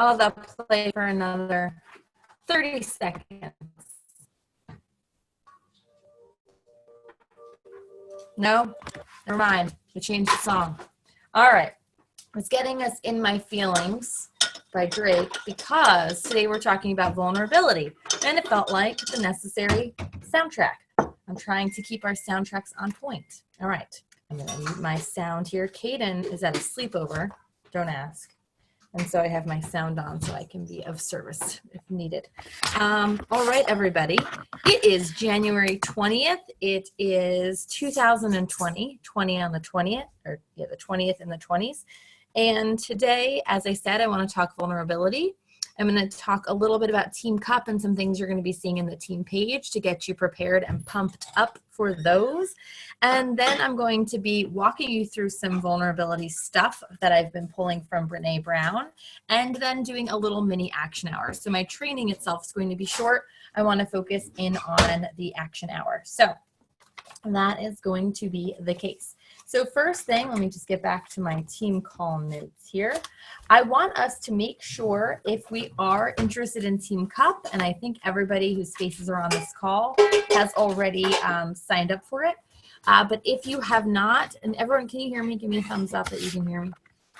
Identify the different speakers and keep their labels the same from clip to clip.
Speaker 1: I'll let that play for another 30 seconds. No? Never mind. We changed the song. All right. It's Getting Us in My Feelings by Drake, because today we're talking about vulnerability, and it felt like the necessary soundtrack. I'm trying to keep our soundtracks on point. All right. I'm going to mute my sound here. Kaden is at a sleepover. Don't ask. And so I have my sound on so I can be of service if needed. All right, everybody. It is January 20th. It is 2020, 20 on the 20th, or yeah, the 20th in the 20s. And today, as I said, I want to talk vulnerability. I'm going to talk a little bit about Team Cup and some things you're going to be seeing in the team page to get you prepared and pumped up for those. And then I'm going to be walking you through some vulnerability stuff that I've been pulling from Brene Brown, and then doing a little mini action hour. So my training itself is going to be short. I want to focus in on the action hour. So that is going to be the case. So first thing, let me just get back to my team call notes here. I want us to make sure if we are interested in Team Cup, and I think everybody whose faces are on this call has already signed up for it. But if you have not, and everyone, can you hear me? Give me a thumbs up that you can hear me.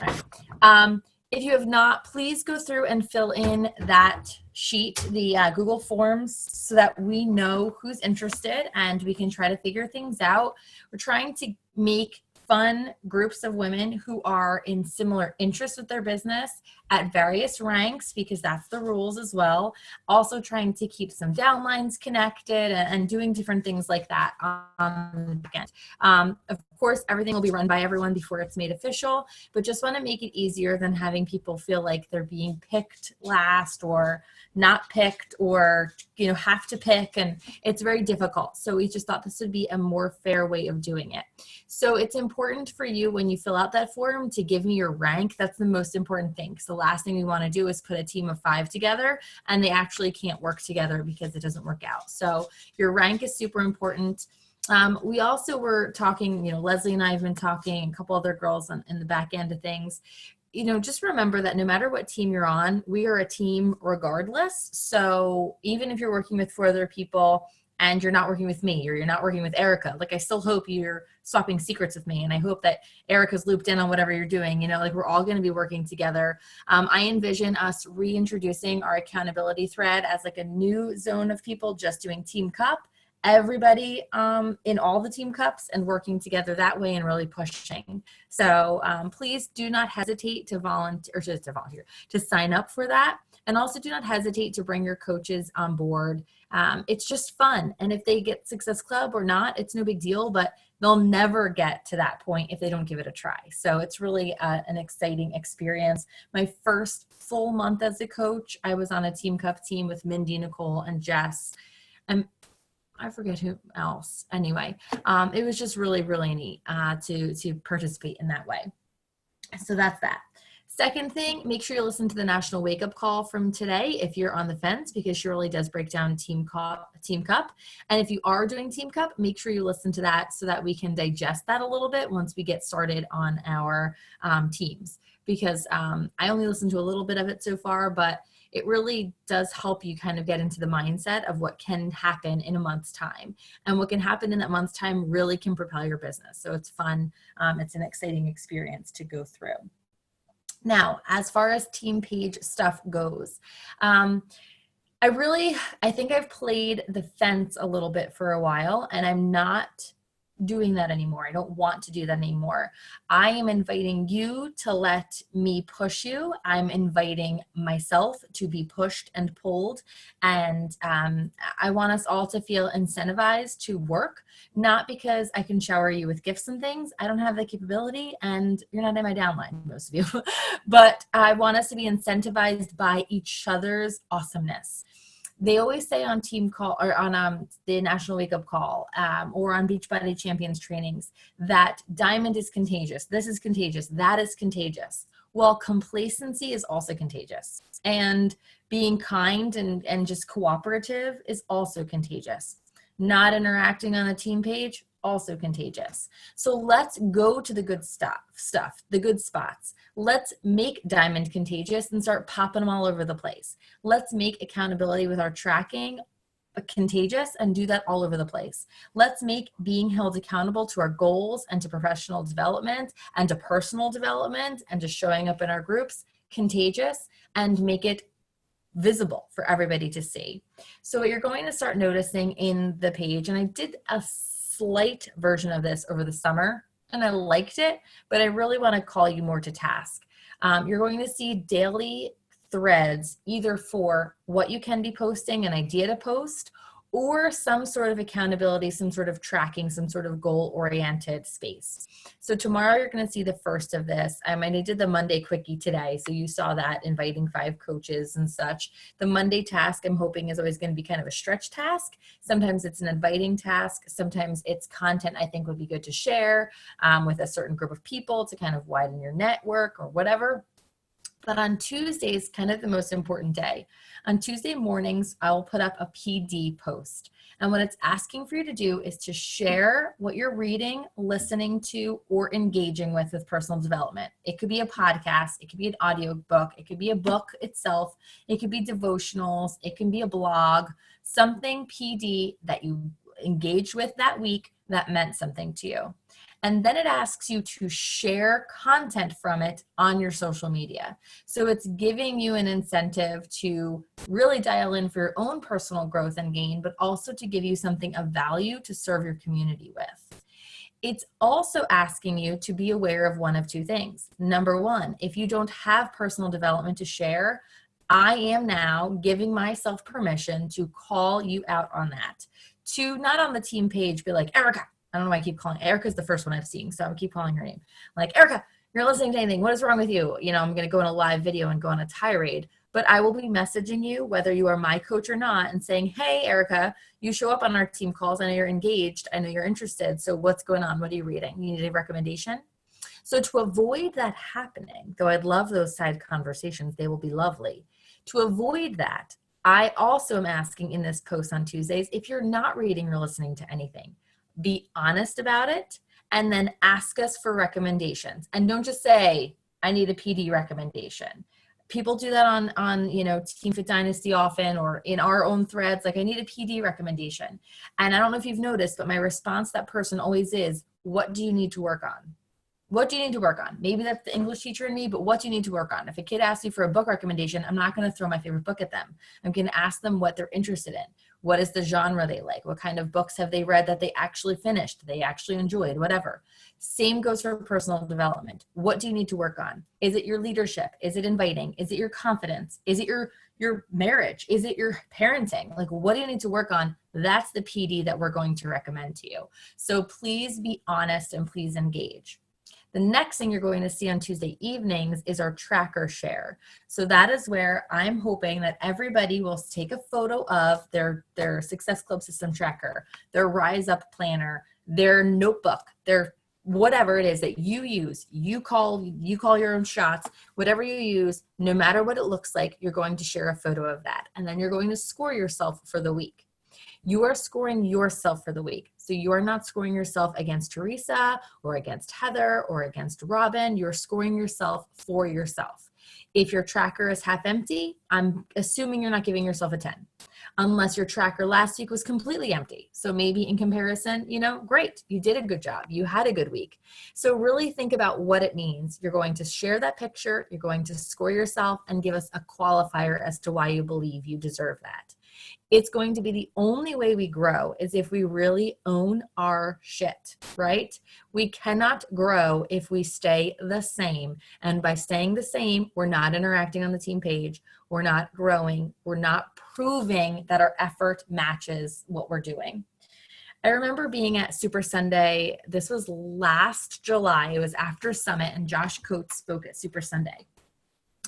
Speaker 1: All right. If you have not, please go through and fill in that sheet, the Google Forms, so that we know who's interested and we can try to figure things out. We're trying to make fun groups of women who are in similar interests with their business at various ranks, because that's the rules as well. Also trying to keep some downlines connected and doing different things like that on the back end. Of course, everything will be run by everyone before it's made official, but just want to make it easier than having people feel like they're being picked last or not picked, or have to pick, and it's very difficult. So we just thought this would be a more fair way of doing it. So it's important for you, when you fill out that form, to give me your rank. That's the most important thing, because the last thing we want to do is put a team of 5 together and they actually can't work together because it doesn't work out. So your rank is super important. We also were talking, Leslie and I have been talking, a couple other girls in the back end of things. Just remember that no matter what team you're on, we are a team regardless. So even if you're working with 4 other people and you're not working with me, or you're not working with Erica, like, I still hope you're swapping secrets with me. And I hope that Erica's looped in on whatever you're doing, like, we're all going to be working together. I envision us reintroducing our accountability thread as like a new zone of people just doing Team Cup. Everybody in all the team cups, and working together that way and really pushing. So please do not hesitate to to sign up for that. And also do not hesitate to bring your coaches on board. It's just fun. And if they get Success Club or not, it's no big deal, but they'll never get to that point if they don't give it a try. So it's really an exciting experience. My first full month as a coach, I was on a Team Cup team with Mindy, Nicole, and Jess. And I forget who else. Anyway, it was just really, really neat to participate in that way. So that's that. Second thing, make sure you listen to the National Wake Up Call from today if you're on the fence, because Shirley does break down Team Cup. And if you are doing Team Cup, make sure you listen to that so that we can digest that a little bit once we get started on our teams. Because I only listened to a little bit of it so far, but it really does help you kind of get into the mindset of what can happen in a month's time. And what can happen in that month's time really can propel your business. So it's fun. It's an exciting experience to go through. Now, as far as team page stuff goes, I think I've played the fence a little bit for a while, and I'm not doing that anymore. I don't want to do that anymore. I am inviting you to let me push you. I'm inviting myself to be pushed and pulled. And I want us all to feel incentivized to work, not because I can shower you with gifts and things. I don't have the capability, and you're not in my downline, most of you. But I want us to be incentivized by each other's awesomeness. They always say on team call, or on the National Wake Up Call, or on Beachbody Champions trainings, that diamond is contagious. This is contagious. That is contagious. Well, complacency is also contagious. And being kind and just cooperative is also contagious. Not interacting on the team page, also contagious. So let's go to the good stuff, the good spots. Let's make Diamond contagious and start popping them all over the place. Let's make accountability with our tracking contagious and do that all over the place. Let's make being held accountable to our goals and to professional development and to personal development and to showing up in our groups contagious, and make it visible for everybody to see. So what you're going to start noticing in the page, and I did a slight version of this over the summer and I liked it, but I really want to call you more to task. You're going to see daily threads either for what you can be posting, an idea to post, or some sort of accountability, some sort of tracking, some sort of goal-oriented space. So tomorrow you're going to see the first of this. I did the Monday quickie today, so you saw that, inviting 5 coaches and such. The Monday task, I'm hoping, is always going to be kind of a stretch task. Sometimes it's an inviting task. Sometimes it's content I think would be good to share with a certain group of people to kind of widen your network or whatever. But on Tuesday is kind of the most important day. On Tuesday mornings, I will put up a PD post. And what it's asking for you to do is to share what you're reading, listening to, or engaging with personal development. It could be a podcast. It could be an audio book. It could be a book itself. It could be devotionals. It can be a blog, something PD that you engaged with that week that meant something to you. And then it asks you to share content from it on your social media. So it's giving you an incentive to really dial in for your own personal growth and gain, but also to give you something of value to serve your community with. It's also asking you to be aware of one of 2 things. Number 1, if you don't have personal development to share, I am now giving myself permission to call you out on that. To not on the team page be like, Erica, I don't know why I keep calling. Erica's the first one I've seen, so I keep calling her name. I'm like, Erica, you're listening to anything. What is wrong with you? You know, I'm going to go in a live video and go on a tirade. But I will be messaging you, whether you are my coach or not, and saying, hey, Erica, you show up on our team calls. I know you're engaged. I know you're interested. So what's going on? What are you reading? You need a recommendation? So to avoid that happening, though I'd love those side conversations, they will be lovely. To avoid that, I also am asking in this post on Tuesdays, if you're not reading or listening to anything, be honest about it, and then ask us for recommendations. And don't just say, I need a PD recommendation. People do that on Team Fit Dynasty often, or in our own threads, like, I need a PD recommendation. And I don't know if you've noticed, but my response to that person always is, what do you need to work on? What do you need to work on? Maybe that's the English teacher in me, but what do you need to work on? If a kid asks you for a book recommendation, I'm not going to throw my favorite book at them. I'm going to ask them what they're interested in. What is the genre they like? What kind of books have they read that they actually finished, they actually enjoyed, whatever. Same goes for personal development. What do you need to work on? Is it your leadership? Is it inviting? Is it your confidence? Is it your marriage? Is it your parenting? Like, what do you need to work on? That's the PD that we're going to recommend to you. So please be honest and please engage. The next thing you're going to see on Tuesday evenings is our tracker share. So that is where I'm hoping that everybody will take a photo of their Success Club system tracker, their Rise Up planner, their notebook, their whatever it is that you use. You call your own shots, whatever you use, no matter what it looks like, you're going to share a photo of that. And then you're going to score yourself for the week. You are scoring yourself for the week. So you are not scoring yourself against Teresa or against Heather or against Robin. You're scoring yourself for yourself. If your tracker is half empty, I'm assuming you're not giving yourself a 10, unless your tracker last week was completely empty. So maybe in comparison, great, you did a good job. You had a good week. So really think about what it means. You're going to share that picture. You're going to score yourself and give us a qualifier as to why you believe you deserve that. It's going to be the only way we grow is if we really own our shit, right? We cannot grow if we stay the same. And by staying the same, we're not interacting on the team page. We're not growing. We're not proving that our effort matches what we're doing. I remember being at Super Sunday. This was last July. It was after Summit, and Josh Coates spoke at Super Sunday.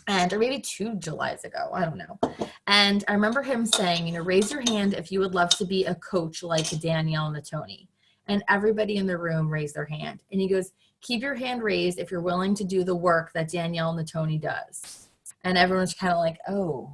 Speaker 1: Or maybe 2 Julys ago, I don't know. And I remember him saying, raise your hand if you would love to be a coach like Danielle Natoni. And everybody in the room raised their hand. And he goes, keep your hand raised if you're willing to do the work that Danielle Natoni does. And everyone's kind of like, oh,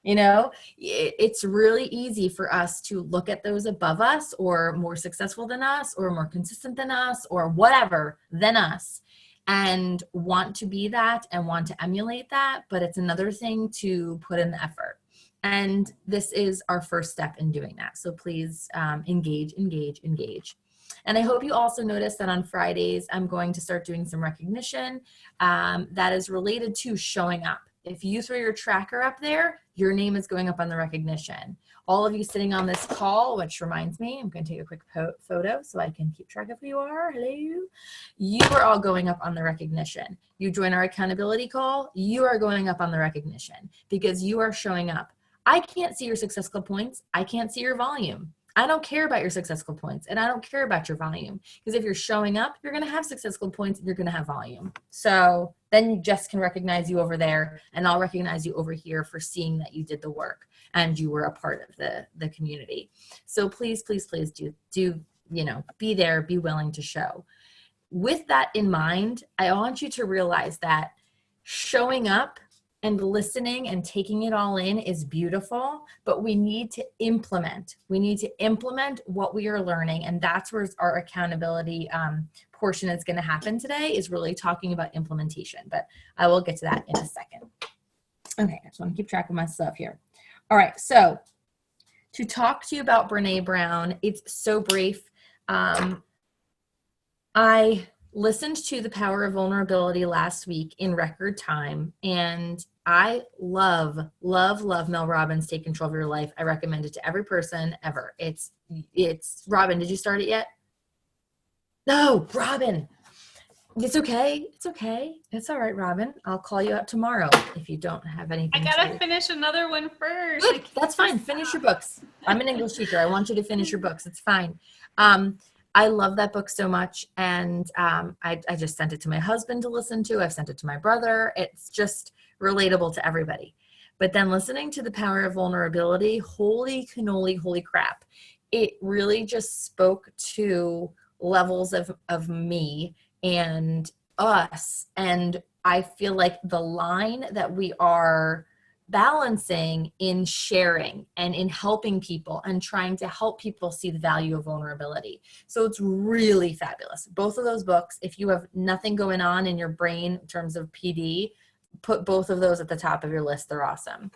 Speaker 1: You know, it's really easy for us to look at those above us or more successful than us or more consistent than us or whatever than us and want to be that and want to emulate that. But it's another thing to put in the effort. And this is our first step in doing that. So please engage, engage, engage. And I hope you also notice that on Fridays, I'm going to start doing some recognition that is related to showing up. If you throw your tracker up there, your name is going up on the recognition. All of you sitting on this call, which reminds me, I'm going to take a quick photo so I can keep track of who you are. Hello. You are all going up on the recognition. You join our accountability call, you are going up on the recognition because you are showing up. I can't see your Success Club points. I can't see your volume. I don't care about your Success Club points and I don't care about your volume because if you're showing up, you're going to have Success Club points and you're going to have volume. So then Jess can recognize you over there and I'll recognize you over here for seeing that you did the work and you were a part of the community. So please, please, please do, you know, be there, be willing to show. With that in mind, I want you to realize that showing up and listening and taking it all in is beautiful, but we need to implement. We need to implement what we are learning, and that's where our accountability portion is going to happen today, is really talking about implementation, but I will get to that in a second. Okay, I just want to keep track of my stuff here. All right, so to talk to you about Brene Brown, it's so brief. I listened to The Power of Vulnerability last week in record time, and I love, love, love Mel Robbins' Take Control of Your Life. I recommend it to every person ever. It's Robin, did you start it yet? No, Robin. It's okay. It's okay. It's all right, Robin. I'll call you up tomorrow if you don't have anything.
Speaker 2: I gotta finish another one first.
Speaker 1: Good. That's fine. Finish your books. I'm an English teacher. I want you to finish your books. It's fine. I love that book so much, and I just sent it to my husband to listen to. I've sent it to my brother. It's just relatable to everybody. But then listening to The Power of Vulnerability, holy cannoli, holy crap. It really just spoke to levels of me and us. And I feel like the line that we are balancing in sharing and in helping people and trying to help people see the value of vulnerability. So it's really fabulous. Both of those books, if you have nothing going on in your brain in terms of PD, put both of those at the top of your list. They're awesome.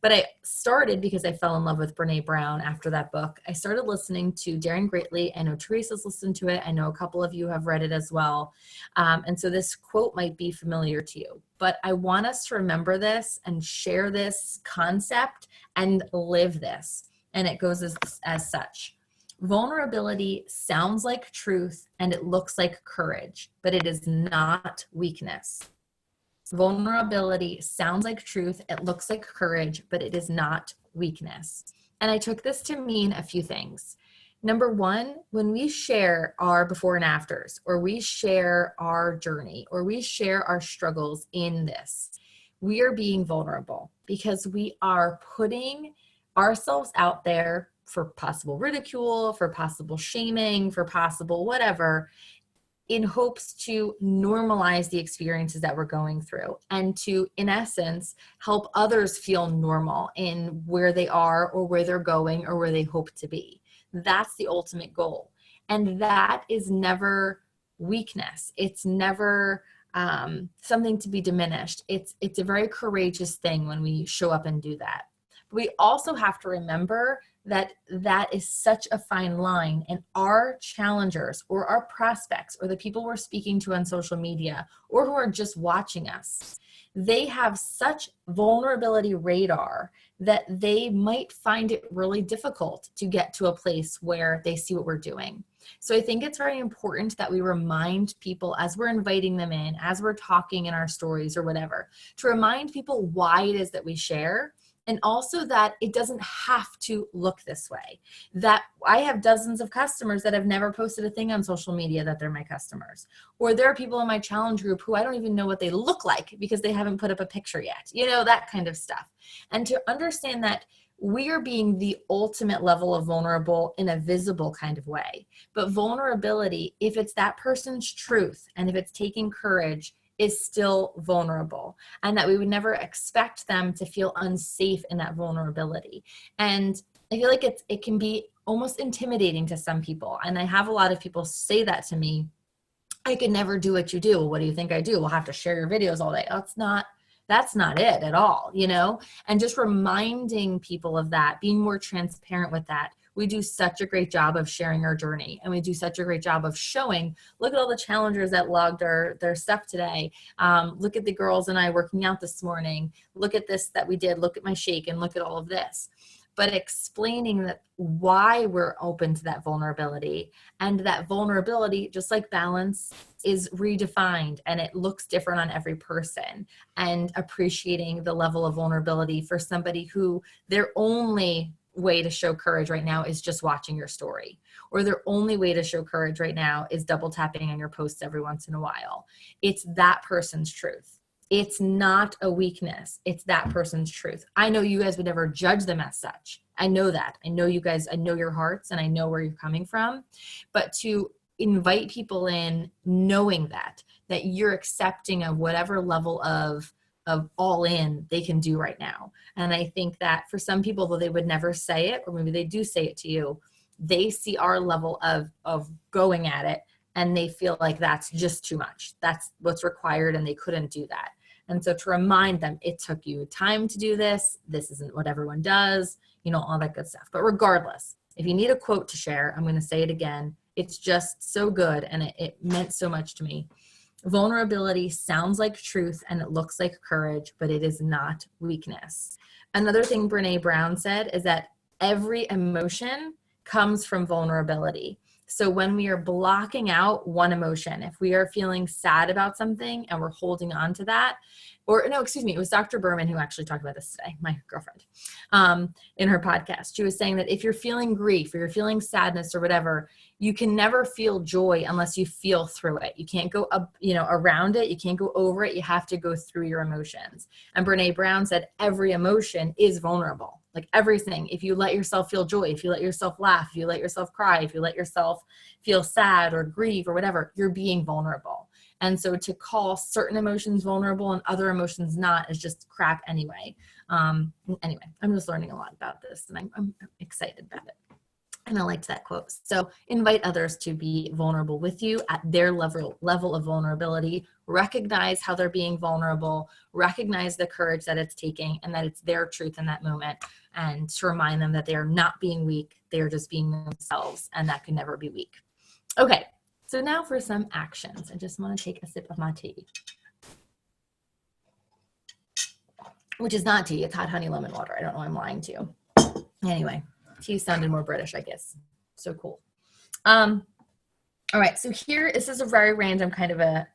Speaker 1: But I started because I fell in love with Brene Brown after that book. I started listening to Daring Greatly. I know Teresa's listened to it. I know a couple of you have read it as well. And so this quote might be familiar to you. But I want us to remember this and share this concept and live this. And it goes as such. Vulnerability sounds like truth and it looks like courage, but it is not weakness. Vulnerability sounds like truth, it looks like courage, but it is not weakness. And I took this to mean a few things. Number one, when we share our before and afters, or we share our journey, or we share our struggles in this, we are being vulnerable because we are putting ourselves out there for possible ridicule, for possible shaming, for possible whatever, in hopes to normalize the experiences that we're going through and to, in essence, help others feel normal in where they are or where they're going or where they hope to be. That's the ultimate goal. And that is never weakness. It's never something to be diminished. It's a very courageous thing when we show up and do that. But we also have to remember that that is such a fine line, and our challengers or our prospects or the people we're speaking to on social media or who are just watching us, they have such vulnerability radar that they might find it really difficult to get to a place where they see what we're doing. So I think it's very important that we remind people as we're inviting them in, as we're talking in our stories or whatever, to remind people why it is that we share. And also that it doesn't have to look this way. That I have dozens of customers that have never posted a thing on social media that they're my customers. Or there are people in my challenge group who I don't even know what they look like because they haven't put up a picture yet. You know, that kind of stuff. And to understand that we are being the ultimate level of vulnerable in a visible kind of way. But vulnerability, if it's that person's truth and if it's taking courage, is still vulnerable, and that we would never expect them to feel unsafe in that vulnerability. And I feel like it can be almost intimidating to some people. And I have a lot of people say that to me. I could never do what you do. Well, what do you think I do? We'll have to share your videos all day. That's not it at all, you know? And just reminding people of that, being more transparent with that. We do such a great job of sharing our journey, and we do such a great job of showing, look at all the challengers that logged their stuff today. Look at the girls and I working out this morning. Look at this that we did. Look at my shake and look at all of this. But explaining that why we're open to that vulnerability, and that vulnerability, just like balance, is redefined and it looks different on every person, and appreciating the level of vulnerability for somebody who their only way to show courage right now is just watching your story, or their only way to show courage right now is double tapping on your posts every once in a while. It's that person's truth. It's not a weakness. It's that person's truth. I know you guys would never judge them as such. I know that. I know you guys, I know your hearts and I know where you're coming from. But to invite people in knowing that you're accepting of whatever level of all in they can do right now. And I think that for some people, though they would never say it, or maybe they do say it to you, they see our level of going at it and they feel like that's just too much. That's what's required and they couldn't do that. And so to remind them, it took you time to do this. This isn't what everyone does, you know, all that good stuff. But regardless, if you need a quote to share, I'm going to say it again. It's just so good. And it meant so much to me. Vulnerability sounds like truth and it looks like courage, but it is not weakness. Another thing Brene Brown said is that every emotion comes from vulnerability. So when we are blocking out one emotion, if we are feeling sad about something and we're holding on to that, or no, excuse me, it was Dr. Berman who actually talked about this today, my girlfriend, in her podcast. She was saying that if you're feeling grief or you're feeling sadness or whatever, you can never feel joy unless you feel through it. You can't go up, around it. You can't go over it. You have to go through your emotions. And Brene Brown said every emotion is vulnerable. Like everything. If you let yourself feel joy, if you let yourself laugh, if you let yourself cry, if you let yourself feel sad or grieve or whatever, you're being vulnerable. And so to call certain emotions vulnerable and other emotions not is just crap anyway. Anyway, I'm just learning a lot about this and I'm excited about it. And I liked that quote. So invite others to be vulnerable with you at their level of vulnerability. Recognize how they're being vulnerable. Recognize the courage that it's taking and that it's their truth in that moment. And to remind them that they are not being weak. They are just being themselves, and that can never be weak. Okay, so now for some actions. I just want to take a sip of my tea, which is not tea. It's hot honey lemon water. I don't know why I'm lying to you. Anyway, tea sounded more British, I guess. So cool. All right, so this is a very random kind of a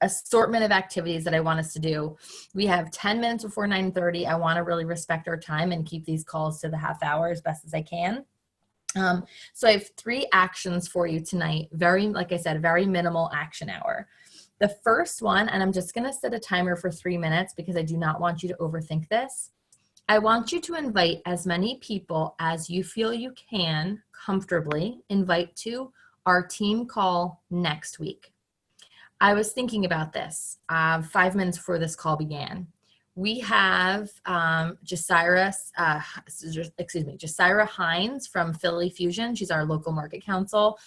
Speaker 1: assortment of activities that I want us to do. We have 10 minutes before 9:30. I want to really respect our time and keep these calls to the half hour as best as I can. So I have 3 actions for you tonight. Like I said, very minimal action hour. The first one, and I'm just going to set a timer for 3 minutes because I do not want you to overthink this. I want you to invite as many people as you feel you can comfortably invite to our team call next week. I was thinking about this 5 minutes before this call began. We have Jasira Hines from Philly Fusion. She's our local market counsel,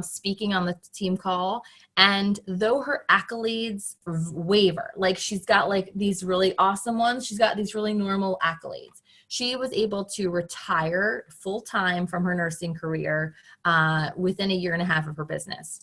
Speaker 1: speaking on the team call. And though her accolades waver, like she's got like these really awesome ones, she's got these really normal accolades. She was able to retire full-time from her nursing career within a year and a half of her business.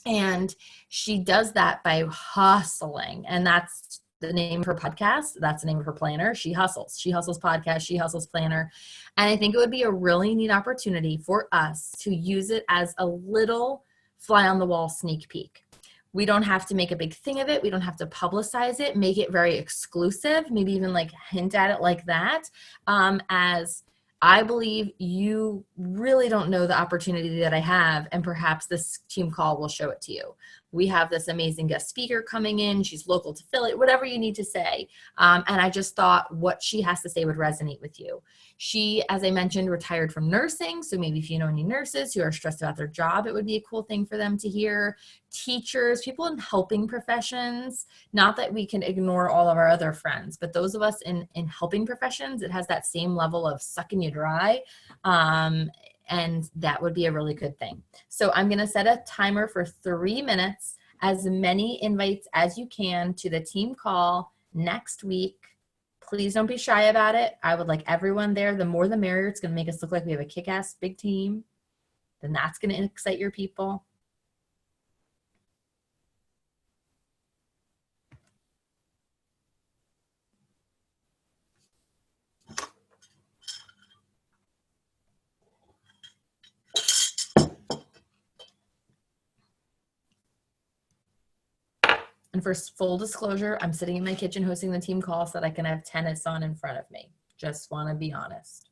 Speaker 1: And she does that by hustling. And that's the name of her podcast. That's the name of her planner. She Hustles. She Hustles podcast. She Hustles planner. And I think it would be a really neat opportunity for us to use it as a little fly on the wall sneak peek. We don't have to make a big thing of it. We don't have to publicize it, make it very exclusive, maybe even like hint at it like that. As I believe you really don't know the opportunity that I have, and perhaps this team call will show it to you. we have this amazing guest speaker coming in. She's local to Philly, whatever you need to say. And I just thought what she has to say would resonate with you. She, as I mentioned, retired from nursing. So maybe if you know any nurses who are stressed about their job, it would be a cool thing for them to hear. Teachers, people in helping professions, not that we can ignore all of our other friends, but those of us in helping professions, it has that same level of sucking you dry. And that would be a really good thing. So I'm going to set a timer for 3 minutes, as many invites as you can to the team call next week. Please don't be shy about it. I would like everyone there. The more the merrier. It's going to make us look like we have a kick-ass big team. Then that's going to excite your people. And for full disclosure, I'm sitting in my kitchen hosting the team call so that I can have tennis on in front of me. Just want to be honest.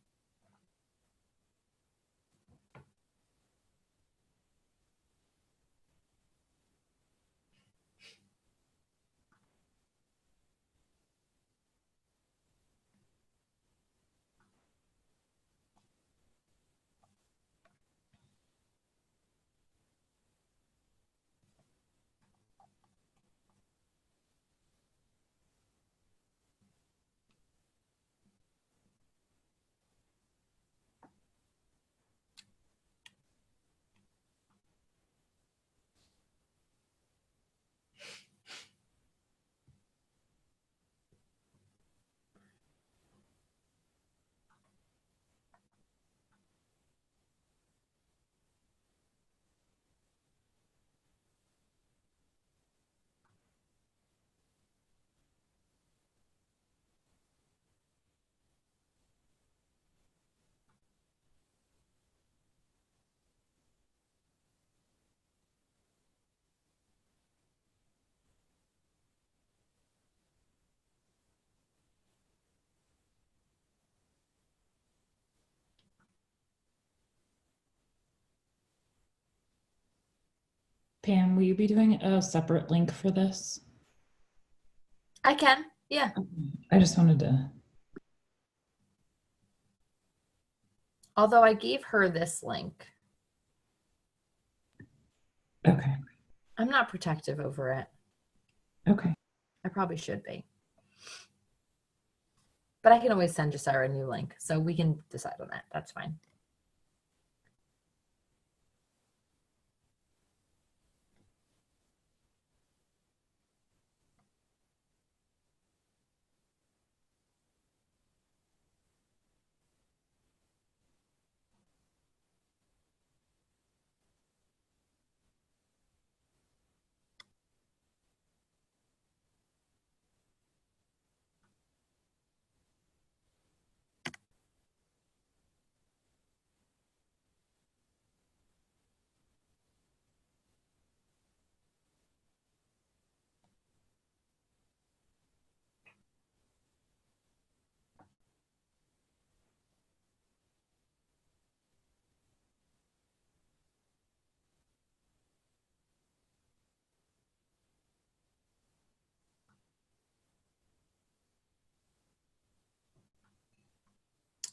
Speaker 3: Pam, will you be doing a separate link for this?
Speaker 1: I can, yeah.
Speaker 3: I just wanted to.
Speaker 1: Although I gave her this link.
Speaker 3: Okay.
Speaker 1: I'm not protective over it.
Speaker 3: Okay.
Speaker 1: I probably should be. But I can always send Jasara a new link, so we can decide on that. That's fine.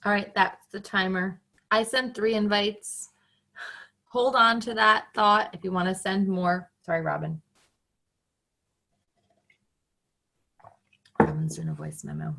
Speaker 1: All right, that's the timer. I sent 3 invites. Hold on to that thought if you want to send more. Sorry, Robin. Robin's doing a voice memo.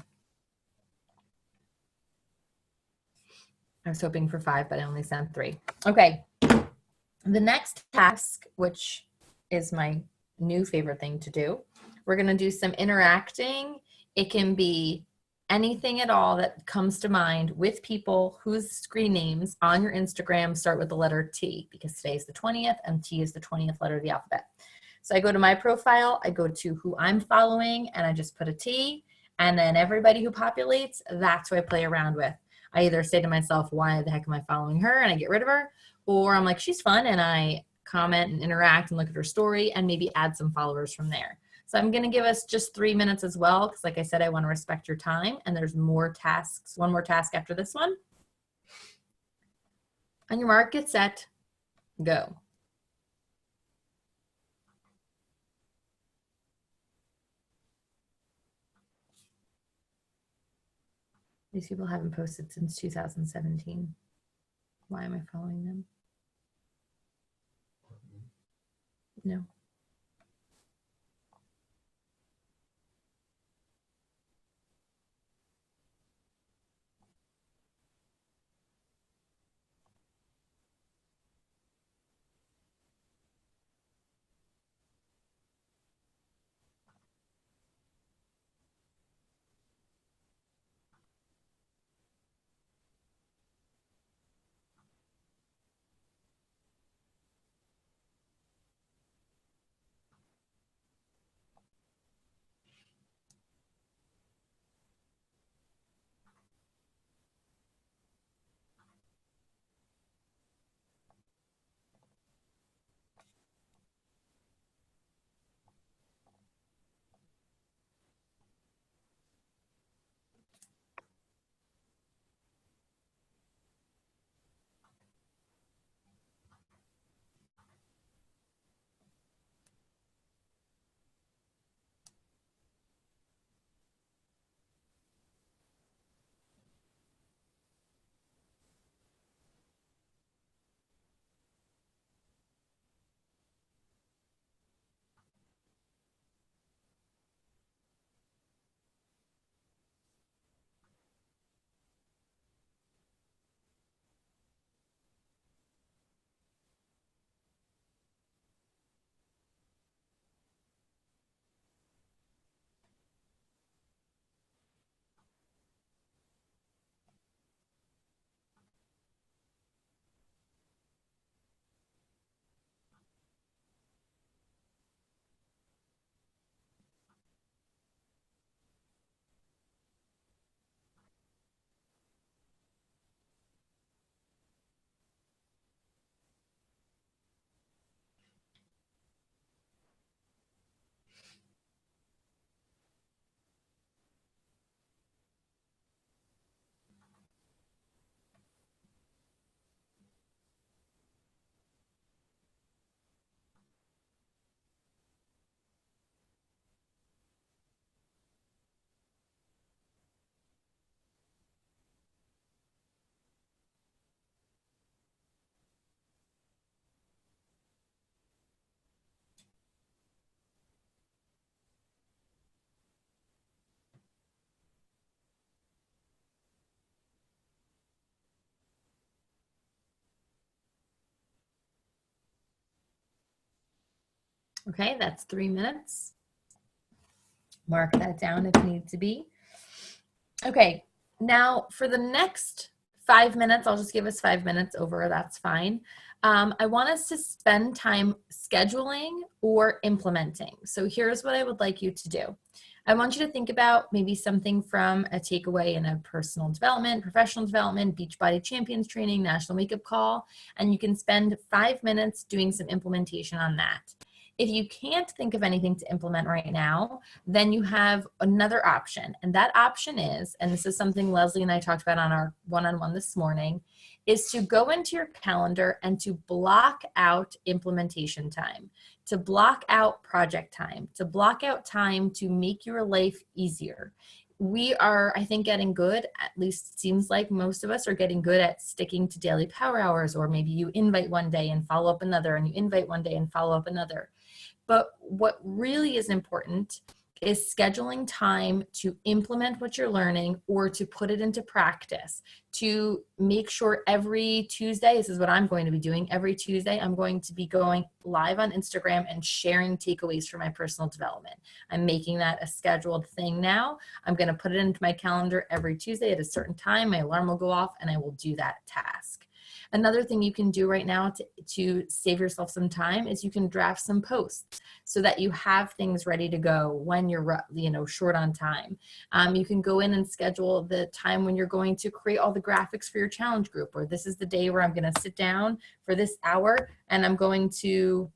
Speaker 1: I was hoping for 5, but I only sent 3. Okay. The next task, which is my new favorite thing to do, we're going to do some interacting. It can be anything at all that comes to mind with people whose screen names on your Instagram start with the letter T, because today is the 20th and T is the 20th letter of the alphabet. So I go to my profile, I go to who I'm following, and I just put a T, and then everybody who populates, that's who I play around with. I either say to myself, why the heck am I following her, and I get rid of her, or I'm like, she's fun, and I comment and interact and look at her story and maybe add some followers from there. So I'm going to give us just 3 minutes as well, because like I said, I want to respect your time, and there's more tasks, one more task after this one. On your mark, get set, go. These people haven't posted since 2017. Why am I following them? No. Okay, that's 3 minutes. Mark that down if need to be. Okay, now for the next 5 minutes, I'll just give us 5 minutes over, that's fine. I want us to spend time scheduling or implementing. So here's what I would like you to do. I want you to think about maybe something from a takeaway in a personal development, professional development, Beachbody Champions training, national makeup call, and you can spend 5 minutes doing some implementation on that. If you can't think of anything to implement right now, then you have another option. And that option is, and this is something Leslie and I talked about on our one-on-one this morning, is to go into your calendar and to block out implementation time, to block out project time, to block out time to make your life easier. We are, I think, getting good, at least seems like most of us are getting good at sticking to daily power hours, or maybe you invite one day and follow up another, and you invite one day and follow up another. But what really is important is scheduling time to implement what you're learning or to put it into practice, to make sure every Tuesday, this is what I'm going to be doing, every Tuesday I'm going to be going live on Instagram and sharing takeaways for my personal development. I'm making that a scheduled thing now. I'm going to put it into my calendar every Tuesday at a certain time. My alarm will go off and I will do that task. Another thing you can do right now to save yourself some time is you can draft some posts so that you have things ready to go when you're short on time. You can go in and schedule the time when you're going to create all the graphics for your challenge group, or this is the day where I'm going to sit down for this hour and I'm going to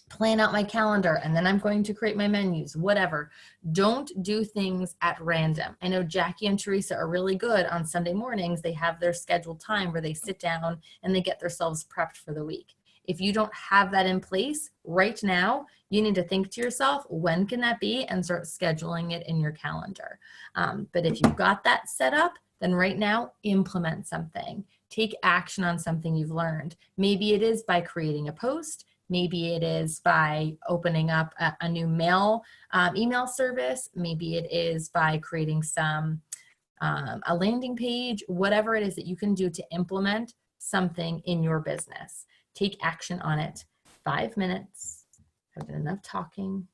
Speaker 1: plan out my calendar, and then I'm going to create my menus, whatever. Don't do things at random. I know Jackie and Teresa are really good on Sunday mornings. They have their scheduled time where they sit down and they get themselves prepped for the week. If you don't have that in place right now, you need to think to yourself, when can that be, and start scheduling it in your calendar. But if you've got that set up, then right now, implement something. Take action on something you've learned. Maybe it is by creating a post. Maybe it is by opening up a new email service. Maybe it is by creating a landing page, whatever it is that you can do to implement something in your business. Take action on it. 5 minutes. I've done enough talking.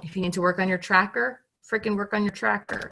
Speaker 1: If you need to work on your tracker, freaking work on your tracker.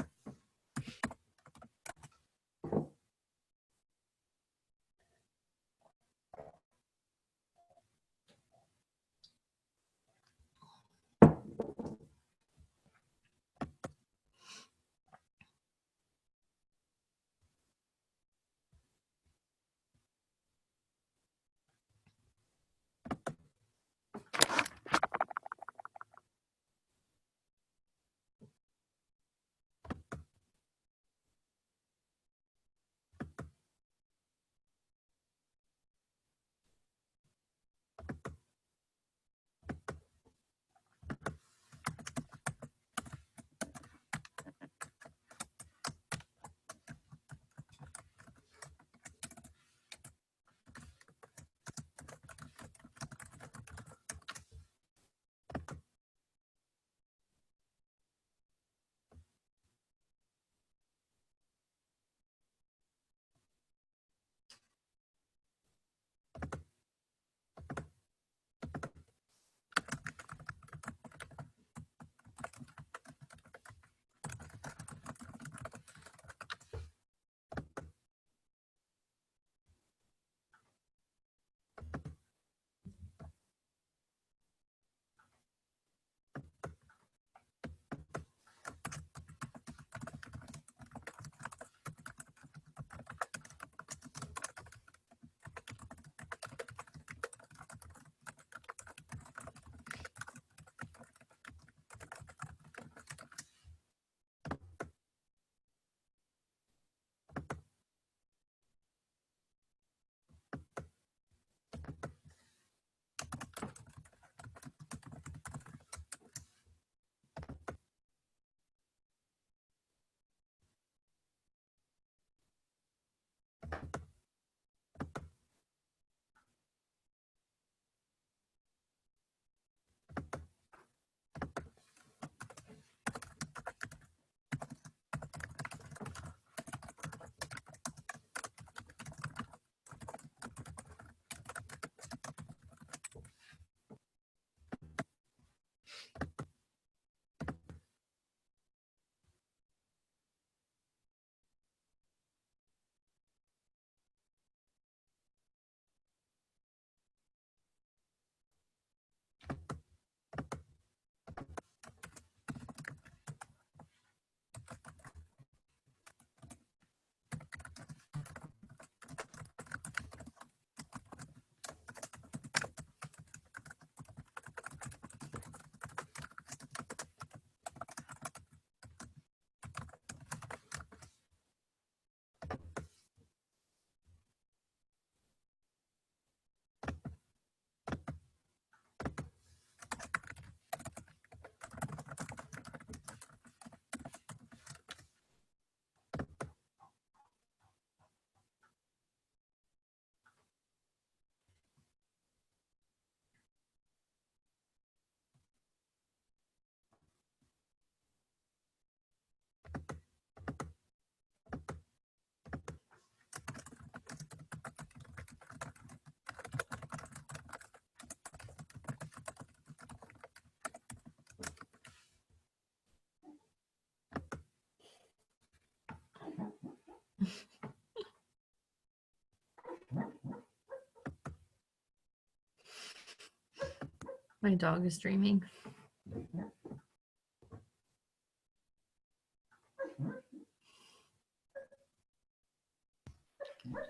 Speaker 1: My dog is dreaming.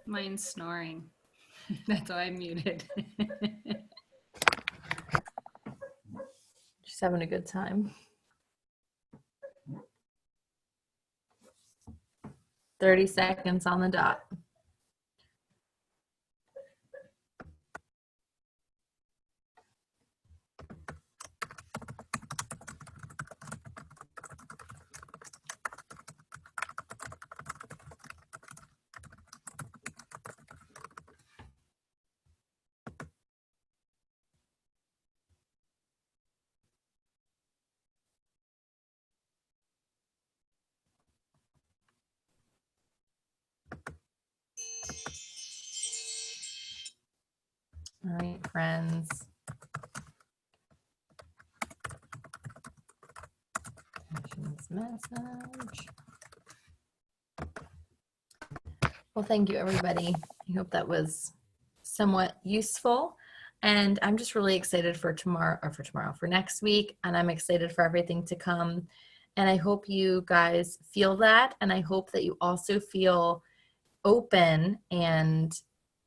Speaker 2: Mine's snoring. That's why I'm muted.
Speaker 1: She's having a good time. 30 seconds on the dot. friends. Passions message. Well, thank you, everybody. I hope that was somewhat useful. And I'm just really excited for for next week. And I'm excited for everything to come. And I hope you guys feel that. And I hope that you also feel open and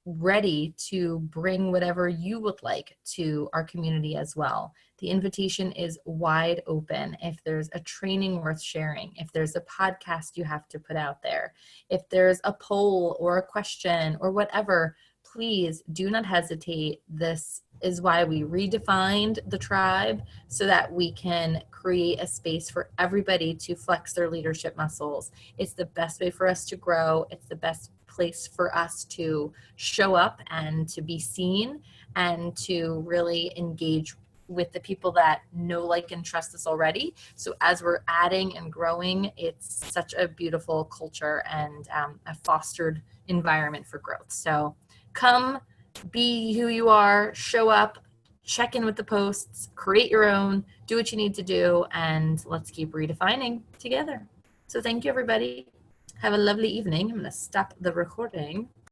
Speaker 1: ready to bring whatever you would like to our community as well. The invitation is wide open. If there's a training worth sharing, if there's a podcast you have to put out there, if there's a poll or a question or whatever, please do not hesitate. This is why we redefined the tribe, so that we can create a space for everybody to flex their leadership muscles. It's the best way for us to grow. It's the best place for us to show up and to be seen and to really engage with the people that know, like, and trust us already. So as we're adding and growing, it's such a beautiful culture and a fostered environment for growth. So come be who you are, show up, check in with the posts, create your own, do what you need to do, and let's keep redefining together. So thank you, everybody. Have a lovely evening. I'm going to stop the recording.